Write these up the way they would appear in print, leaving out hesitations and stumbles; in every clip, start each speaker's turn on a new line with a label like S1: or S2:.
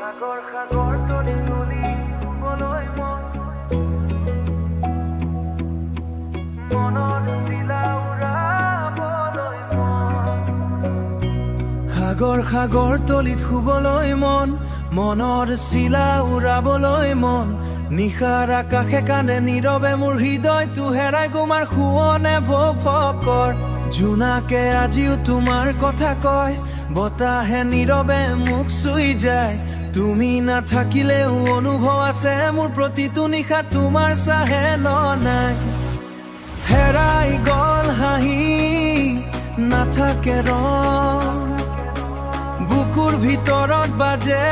S1: সাগৰ সাগৰ তলি তলি শুবলৈ মনৰ চিলা উৰাবলৈ সাগৰ সাগৰ তলিত শুবলৈ মনৰ চিলা উৰাবলৈ নিশাৰ আকাশে কান্দে নীৰৱে মোৰ হৃদয়টো হেৰাই গোমাৰ শুৱনে ভকৰ জোনাকে আজিও তোমাৰ কথা কয় বতাহে নীৰৱে মোক চুই যায় তুমি নাথাকিলেও অনুভৱ আছে মোৰ প্ৰতিটো নিশা তোমাৰ চাহে নাই হেৰাই গল হাঁহি নাথাকে ৰং বুকুৰ ভিতৰত বাজে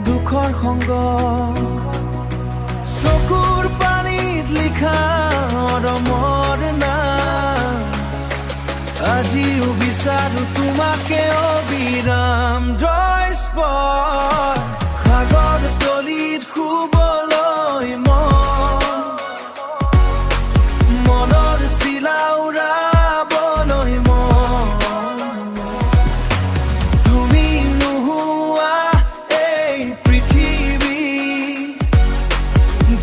S1: দুখৰ সংগ চকুৰ পানীত লিখা অৰমৰ নাম আজিও বিচাৰো তোমাকে অবিৰাম সাগৰ তলিত শুবলৈ মনৰ চিলা উৰাবলৈ তুমি নোহোৱা এই পৃথিৱী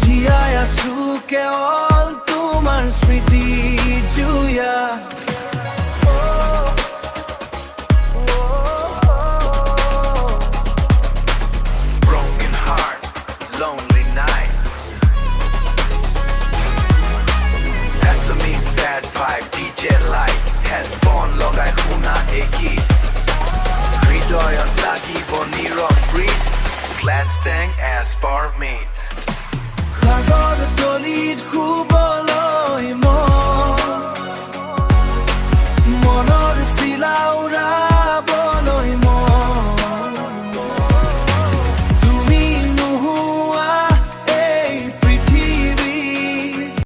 S1: জীয়াই আছো কেৱল তোমাৰ স্মৃতি জুয়া
S2: Lonely night. SME sad vibe DJ light. Headphone logai shuna eki. Hridoyot lagibo nirok breathe. Glad staying as per meet.